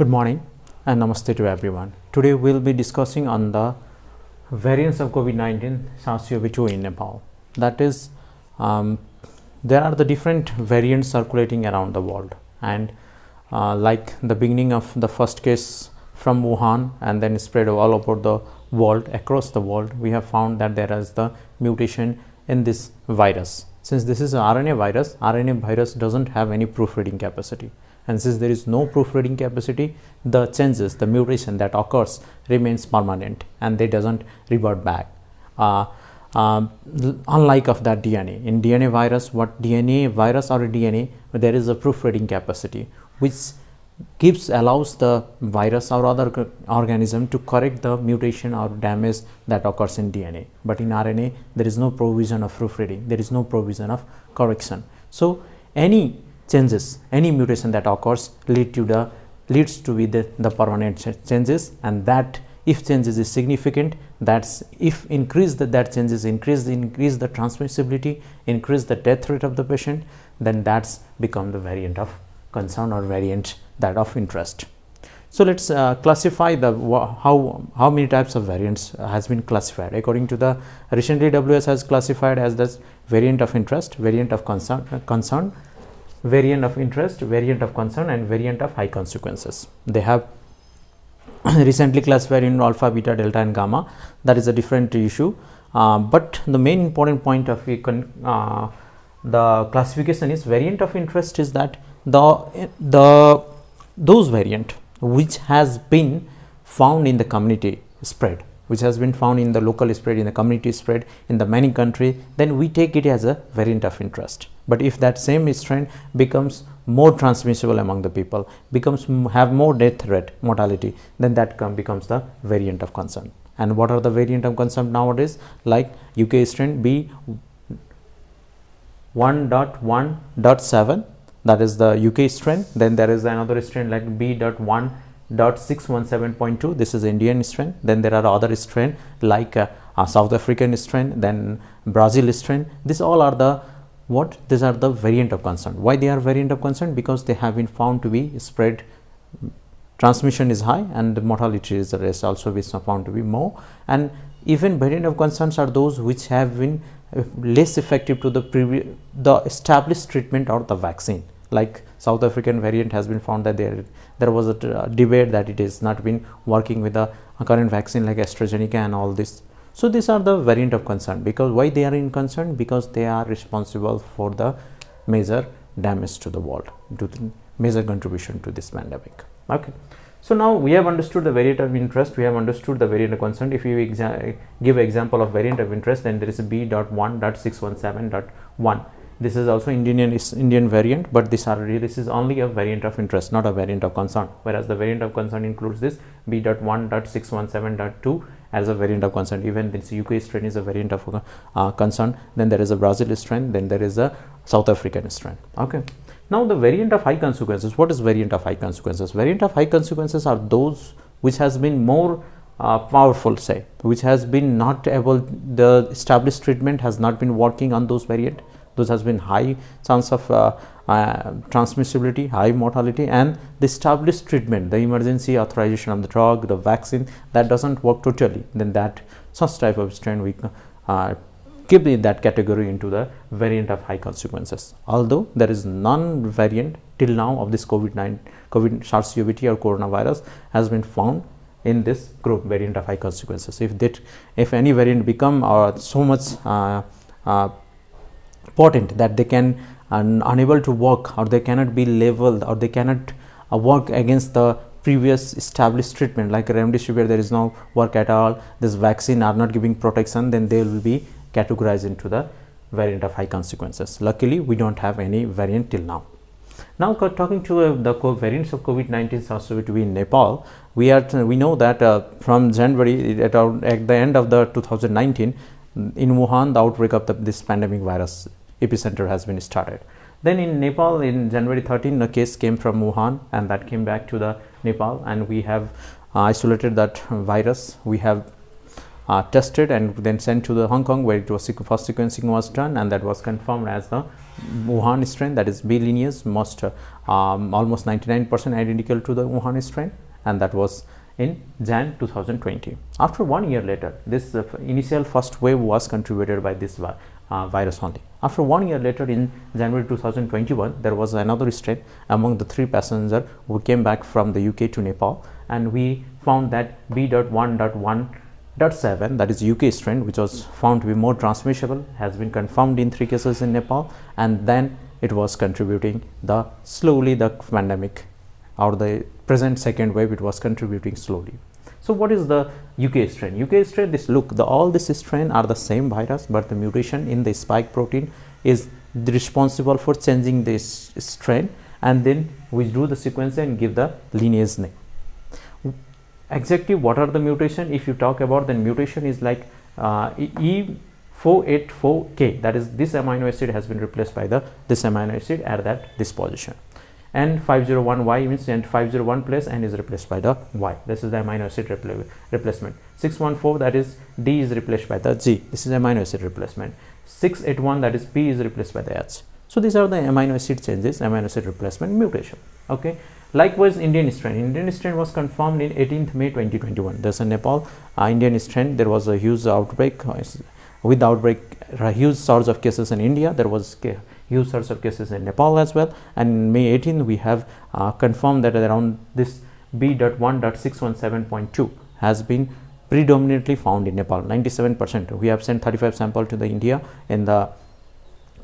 Good morning and namaste to everyone. Today we'll be discussing on the variants of COVID-19 SARS-CoV-2 in Nepal. That is, there are the different variants circulating around the world, and like the beginning of the first case from Wuhan and then spread all over the world, across the world, we have found that there is the mutation in this virus. Since this is an RNA virus doesn't have any proofreading capacity. And since there is no proofreading capacity, the changes, the mutation that occurs remains permanent and they doesn't revert back. Unlike of that DNA. In DNA virus, there is a proofreading capacity which allows the virus or other organism to correct the mutation or damage that occurs in DNA. But in RNA, there is no provision of proofreading, there is no provision of correction. So any changes, any mutation that occurs leads to the permanent changes, and that if changes is significant, that's if that changes increase the transmissibility, increase the death rate of the patient, then that's become the variant of concern or variant that of interest. So let's classify the how many types of variants has been classified. According to the recently WS has classified as the variant of interest, variant of concern, variant of interest, variant of concern, and variant of high consequences. They have recently classified in alpha, beta, delta, and gamma. That is a different issue. But the main important point of the classification is variant of interest is that those variant which has been found in the community spread, which has been found in the local spread, in the community spread, in the many country, then we take it as a variant of interest. But if that same strain becomes more transmissible among the people, have more death rate, mortality, then that becomes the variant of concern. And what are the variant of concern nowadays? Like UK strain B1.1.7, that is the UK strain. Then there is another strain like B.1.617.2, this is Indian strain. Then there are other strain like South African strain, then Brazil strain. These all are the these are the variant of concern. Why they are variant of concern? Because they have been found to be spread, transmission is high, and the mortality is also found to be more. And even variant of concerns are those which have been less effective to the established treatment or the vaccine. Like South African variant has been found that there was a debate that it has not been working with the current vaccine like AstraZeneca and all this. So these are the variant of concern. Because why they are in concern? Because they are responsible for the major damage to the world, to the major contribution to this pandemic. Okay. So now we have understood the variant of interest, we have understood the variant of concern. If you give an example of variant of interest, then there is a B.1.617.1. This is also Indian variant, but this is only a variant of interest, not a variant of concern. Whereas the variant of concern includes this B.1.617.2 as a variant of concern. Even this UK strain is a variant of concern. Then there is a Brazil strain. Then there is a South African strain. Okay. Now the variant of high consequences. What is variant of high consequences? Variant of high consequences are those which has been more powerful, say, which has been not able, the established treatment has not been working on those variant. Those has been high chance of transmissibility, high mortality, and the established treatment, the emergency authorization of the drug, the vaccine, that doesn't work totally. Then that such type of strain we keep in that category into the variant of high consequences. Although there is none variant till now of this COVID SARS-CoV-2 or coronavirus has been found in this group, variant of high consequences. If any variant become so much potent that they can unable to work, or they cannot be leveled, or they cannot work against the previous established treatment, like remdesivir, there is no work at all, this vaccine are not giving protection, then they will be categorized into the variant of high consequences. Luckily, we don't have any variant till now. Now talking to the variants of COVID-19 SARS-CoV-2 in Nepal, we know that from January at the end of the 2019 in Wuhan, the outbreak of this pandemic virus epicenter has been started. Then in Nepal, in January 13, a case came from Wuhan, and that came back to the Nepal, and we have isolated that virus. We have tested and then sent to the Hong Kong, where it was first sequencing was done, and that was confirmed as the Wuhan strain, that is B lineage, most almost 99% identical to the Wuhan strain, and that was in Jan 2020. After 1 year later, this initial first wave was contributed by this virus only. After 1 year later, in January 2021, there was another strain among the 3 passengers who came back from the UK to Nepal, and we found that B.1.1.7, that is UK strain, which was found to be more transmissible, has been confirmed in 3 cases in Nepal, and then it was contributing slowly the pandemic, or the present second wave, it was contributing slowly. So what is the UK strain? UK strain, all these strain are the same virus, but the mutation in the spike protein is responsible for changing this strain, and then we do the sequence and give the lineage name. Exactly what are the mutation? If you talk about, then mutation is like E484K, that is this amino acid has been replaced by this amino acid at this position, and 501Y means and 501 place and is replaced by the Y. This is the amino acid replacement. 614, that is D is replaced by the G. This is amino acid replacement. 681, that is P is replaced by the H. So these are the amino acid changes, amino acid replacement, mutation. Okay. Likewise, Indian strain was confirmed in 18th May 2021. There's a Nepal Indian strain. There was a huge outbreak. With outbreak, a huge surge of cases in India. There was huge surge of cases in Nepal as well. And in May 18, we have confirmed that around this B.1.617.2 has been predominantly found in Nepal. 97%. We have sent 35 samples to the India in the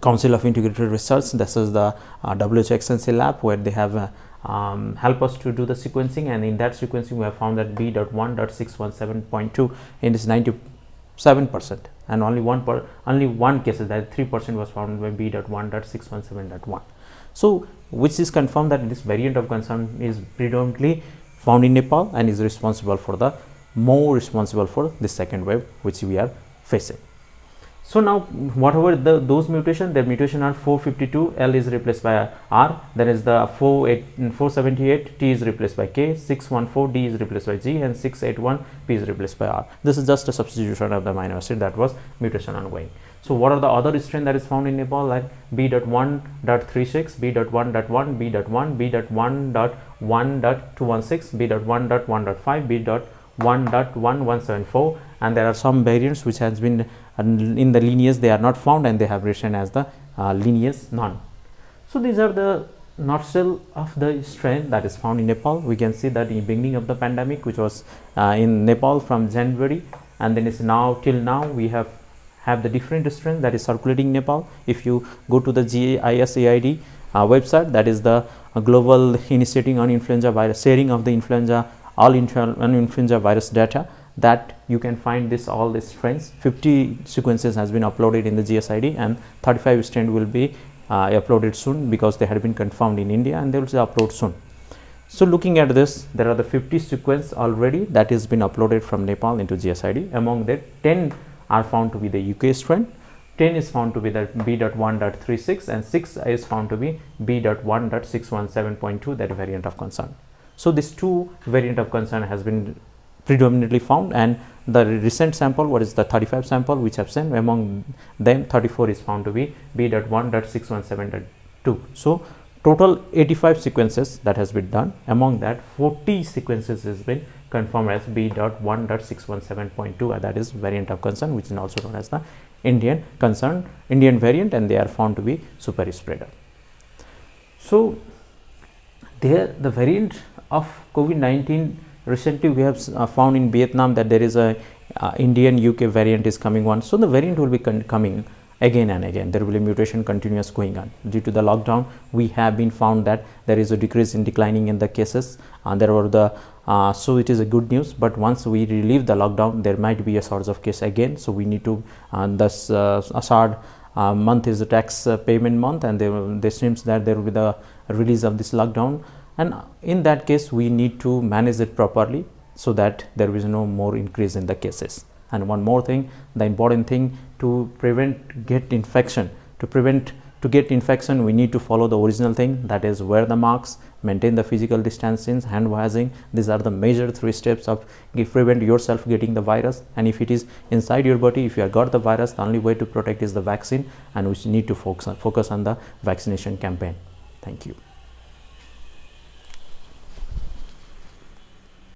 Council of Integrated Research. This is the WHO Extensive Lab, where they have help us to do the sequencing, and in that sequencing we have found that B.1.617.2 in is 97%, and only one case, that 3% was found by B.1.617.1. So which is confirmed that this variant of concern is predominantly found in Nepal and is responsible for this second wave which we are facing. So now whatever those mutations, their mutation are 452, L is replaced by R, then is the 478, T is replaced by K, 614, D is replaced by G, and 681, P is replaced by R. This is just a substitution of the amino acid that was mutation ongoing. So what are the other strain that is found in Nepal, like B.1.36, B.1.1, B.1, B.1.1.216, B.1.1.5, B.1.1174, and there are some variants which has been in the lineage, they are not found and they have written as the lineage none. So these are the nutshell of the strain that is found in Nepal. We can see that in the beginning of the pandemic, which was in Nepal from January, and then it's now till now we have the different strain that is circulating in Nepal. If you go to the GISAID website, that is the Global Initiative on Influenza Virus, sharing of the all influenza virus data, that you can find all these strains. 50 sequences has been uploaded in the GSID, and 35 strain will be uploaded soon, because they had been confirmed in India and they will upload soon. So looking at this, there are the 50 sequence already that has been uploaded from Nepal into GSID. Among that, 10 are found to be the UK strain, 10 is found to be the B.1.36, and 6 is found to be B.1.617.2, that variant of concern. So this 2 variant of concern has been predominantly found, and the recent sample, what is the 35 sample which have sent, among them 34 is found to be B.1.617.2. So total 85 sequences that has been done. Among that, 40 sequences has been confirmed as B.1.617.2, that is variant of concern, which is also known as the Indian variant, and they are found to be super spreader. So the variant of COVID-19, recently we have found in Vietnam that there is a Indian UK variant is coming on. So the variant will be coming again and again. There will be mutation continuous going on. Due to the lockdown, we have been found that there is a declining in the cases, and there were so it is a good news. But once we relieve the lockdown, there might be a surge of case again. So we need to thus Asad month is the tax payment month, and there seems that there will be the release of this lockdown, and in that case we need to manage it properly so that there is no more increase in the cases. And one more thing, the important thing to prevent infection, to To get infection, we need to follow the original thing, that is wear the masks, maintain the physical distancing, hand washing. These are the major 3 steps of prevent yourself getting the virus. And if it is inside your body, if you have got the virus, the only way to protect is the vaccine, and we need to focus on the vaccination campaign. Thank you.